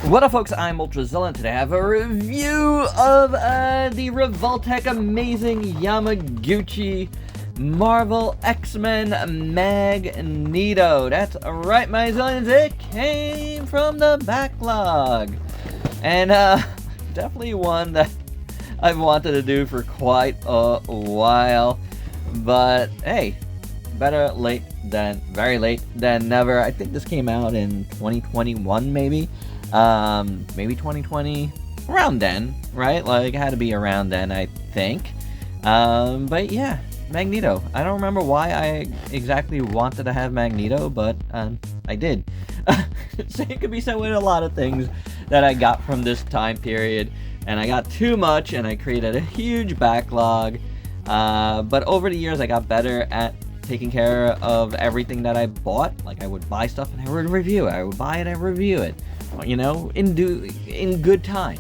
What up, folks? I'm ultrazillatoys, and today I have a review of the Revoltech amazing Yamaguchi Marvel X-Men Magneto. That's right, my zillions, it came from the backlog. And definitely one that I've wanted to do for quite a while. But hey, better late than very late than never. I think this came out in 2021, maybe 2020, around then, right? Like, it had to be around then, I think. But yeah, Magneto. I don't remember why I exactly wanted to have Magneto, but I did. So it could be said with a lot of things that I got from this time period, and I got too much, and I created a huge backlog. But over the years, I got better at taking care of everything that I bought. Like, I would buy stuff and I would review it. I would buy it and review it, you know, in good time.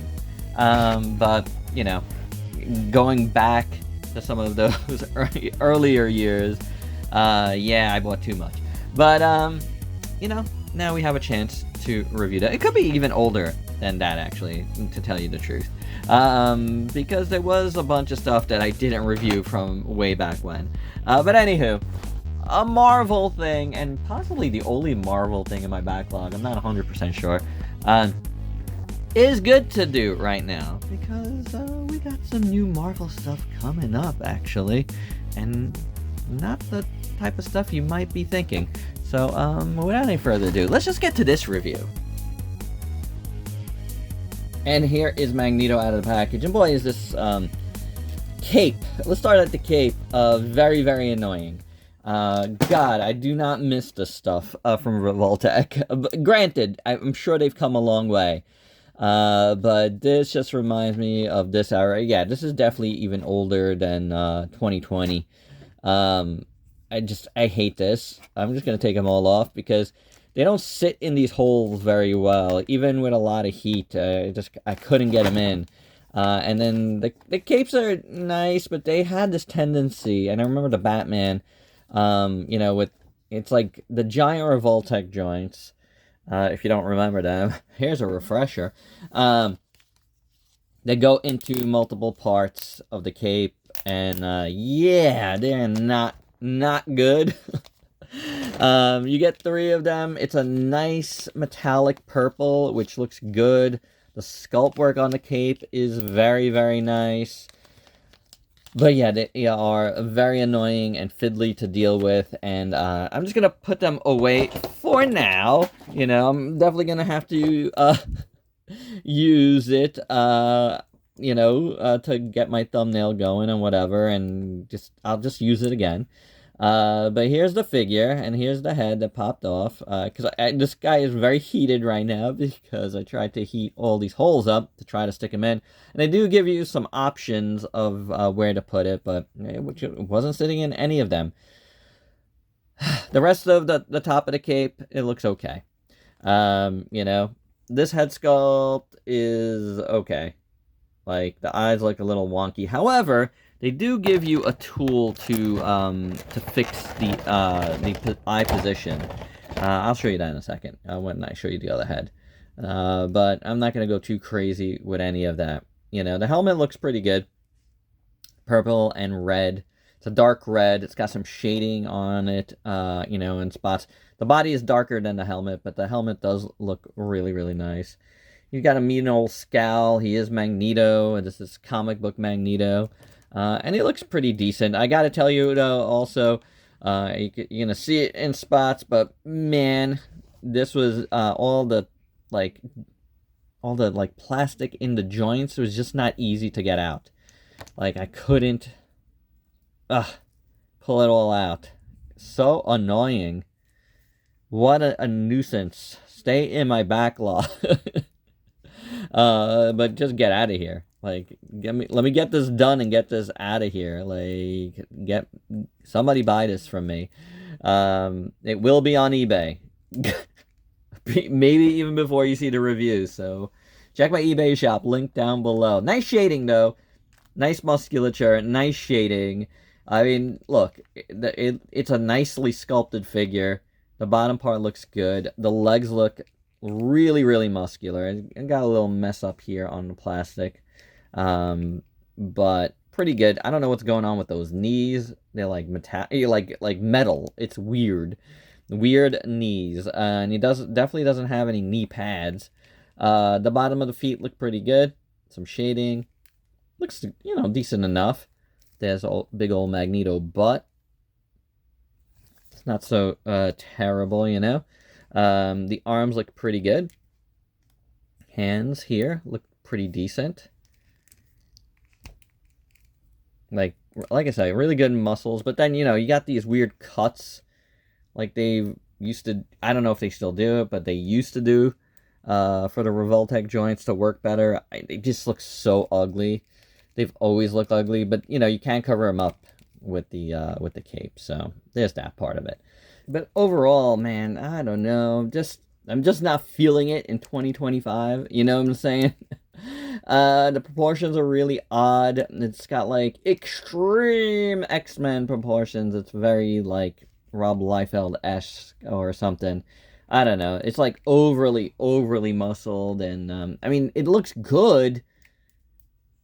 But you know, going back to some of those earlier years, yeah, I bought too much. But you know, now we have a chance to review that. It could be even older than that, actually, to tell you the truth, because there was a bunch of stuff that I didn't review from way back when. But anywho, a Marvel thing, and possibly the only Marvel thing in my backlog, I'm not 100% sure, is good to do right now, because we got some new Marvel stuff coming up, actually, and not the type of stuff you might be thinking. So without any further ado, let's just get to this review. And here is Magneto out of the package, and boy, is this cape. Let's start at the cape. Very, very annoying. God, I do not miss this stuff from Revoltech. Granted, I'm sure they've come a long way. But this just reminds me of this era. Yeah, this is definitely even older than 2020. I hate this. I'm just gonna take them all off because they don't sit in these holes very well, even with a lot of heat. I couldn't get them in. And then the capes are nice, but they had this tendency, and I remember the Batman, you know, it's like the giant Revoltech joints. If you don't remember them, here's a refresher. They go into multiple parts of the cape, and yeah, they're not good. You get 3 of them. It's a nice metallic purple, which looks good. The sculpt work on the cape is very, very nice. But yeah, they are very annoying and fiddly to deal with. And I'm just going to put them away for now. You know, I'm definitely going to have to use it, you know, to get my thumbnail going and whatever. And I'll just use it again. But here's the figure, and here's the head that popped off, because this guy is very heated right now, because I tried to heat all these holes up to try to stick him in, and they do give you some options of where to put it, but it wasn't sitting in any of them. The rest of the top of the cape, it looks okay. You know, this head sculpt is okay. Like, the eyes look a little wonky. However, they do give you a tool to fix the eye position. I'll show you that in a second when I show you the other head. But I'm not going to go too crazy with any of that. You know, the helmet looks pretty good. Purple and red. It's a dark red. It's got some shading on it, you know, in spots. The body is darker than the helmet, but the helmet does look really, really nice. He's got a mean old scowl. He is Magneto, and this is comic book Magneto. And it looks pretty decent. I gotta tell you, though, also, you're gonna see it in spots, but man, this was, all the plastic in the joints was just not easy to get out. Like, I couldn't, pull it all out. So annoying. What a nuisance. Stay in my backlog. But just get out of here. Like, let me get this done and get this out of here. Like, somebody buy this from me. It will be on eBay. Maybe even before you see the review. So check my eBay shop, link down below. Nice shading, though. Nice musculature, nice shading. I mean, look, it's a nicely sculpted figure. The bottom part looks good. The legs look really, really muscular. It got a little mess up here on the plastic. But pretty good. I don't know what's going on with those knees. They're like like metal. It's weird. Weird knees. And he definitely doesn't have any knee pads. The bottom of the feet look pretty good. Some shading. Looks, you know, decent enough. There's a big old Magneto butt. It's not so terrible, you know. The arms look pretty good. Hands here look pretty decent. Like I said, really good muscles. But then, you know, you got these weird cuts. Like they used to, I don't know if they still do it, but they used to do for the Revoltech joints to work better. They just look so ugly. They've always looked ugly, but, you know, you can't cover them up with the cape. So there's that part of it. But overall, man, I don't know. I'm just not feeling it in 2025. You know what I'm saying? The proportions are really odd. It's got like extreme X-Men proportions. It's very like Rob Liefeld-esque or something. I don't know. It's like overly muscled, and I mean, it looks good,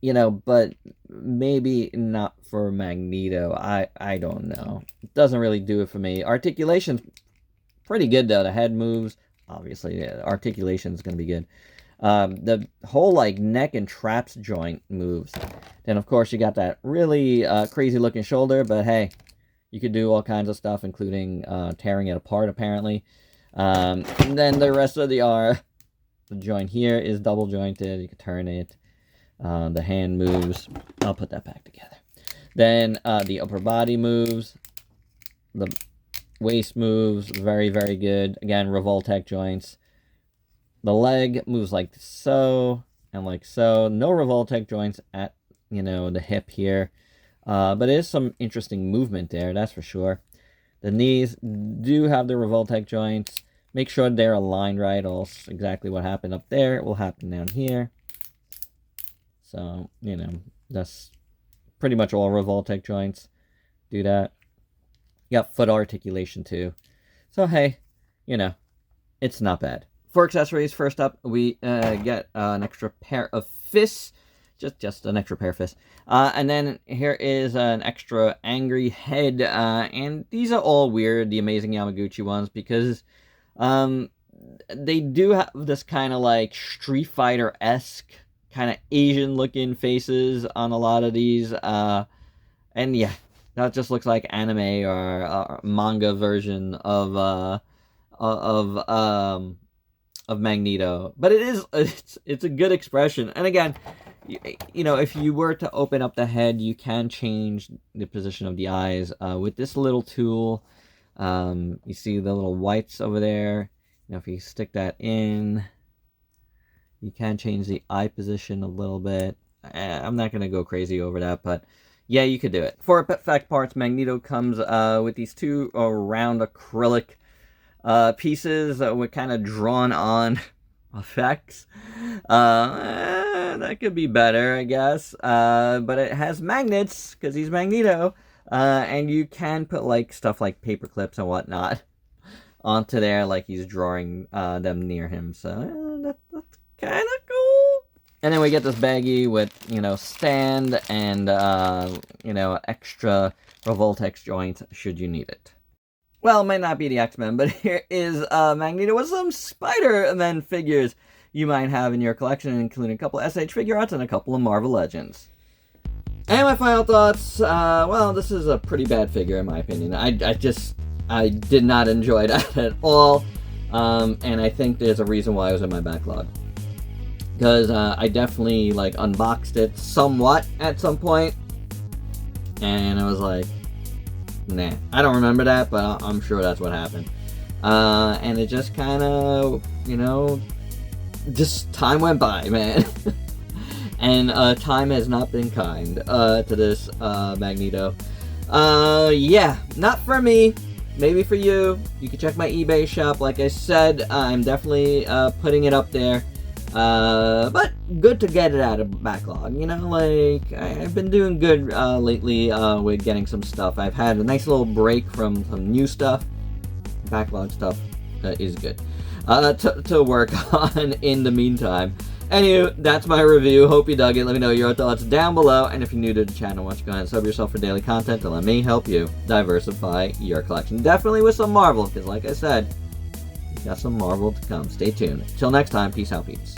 you know, but maybe not for Magneto. I don't know. It doesn't really do it for me. Articulation's pretty good though. The head moves. Obviously, yeah, articulation's gonna be good. The whole like neck and traps joint moves. Then of course you got that really crazy looking shoulder, but hey, you could do all kinds of stuff, including tearing it apart apparently. And then the rest of the joint here is double jointed. You can turn it. The hand moves. I'll put that back together. Then the upper body moves. The waist moves. Very, very good. Again, Revoltech joints. The leg moves like so and like so. No Revoltech joints at, you know, the hip here. But it is some interesting movement there, that's for sure. The knees do have the Revoltech joints. Make sure they're aligned right, or else exactly what happened up there will happen down here. So, you know, that's pretty much all Revoltech joints do that. You got foot articulation too. So, hey, you know, it's not bad. For accessories, first up, we get an extra pair of fists. Just an extra pair of fists. And then here is an extra angry head. And these are all weird, the Amazing Yamaguchi ones, because they do have this kind of like Street Fighter-esque kind of Asian-looking faces on a lot of these. And yeah, that just looks like anime or a manga version of Magneto. But it's a good expression. And again, you know, if you were to open up the head, you can change the position of the eyes with this little tool. You see the little whites over there. Now, if you stick that in, you can change the eye position a little bit. I'm not going to go crazy over that, but yeah, you could do it. For effect parts, Magneto comes with these two round acrylic pieces with kind of drawn on effects. That could be better, I guess. But it has magnets because he's Magneto, and you can put like stuff like paper clips and whatnot onto there, like he's drawing them near him. So that's kind of cool. And then we get this baggie with, you know, stand and you know, extra Revoltech joints should you need it. Well, it might not be the X-Men, but here is Magneto with some Spider-Man figures you might have in your collection, including a couple of SH figure arts and a couple of Marvel Legends. And my final thoughts, well, this is a pretty bad figure in my opinion. I did not enjoy that at all, and I think there's a reason why it was in my backlog. Because I definitely, like, unboxed it somewhat at some point, and I was like, nah, I don't remember that, but I'm sure that's what happened. And it just kind of, you know, just time went by, man. And time has not been kind to this Magneto. Yeah, not for me. Maybe for you. You can check my eBay shop. Like I said, I'm definitely putting it up there. But good to get it out of backlog, you know, like, I've been doing good lately with getting some stuff. I've had a nice little break from some new stuff. Backlog stuff is good. to work on in the meantime. Anyway, that's my review. Hope you dug it. Let me know your thoughts down below. And if you're new to the channel, why don't you go ahead and sub yourself for daily content and let me help you diversify your collection. Definitely with some Marvel, because like I said, we got some Marvel to come. Stay tuned. Till next time, peace out, peeps.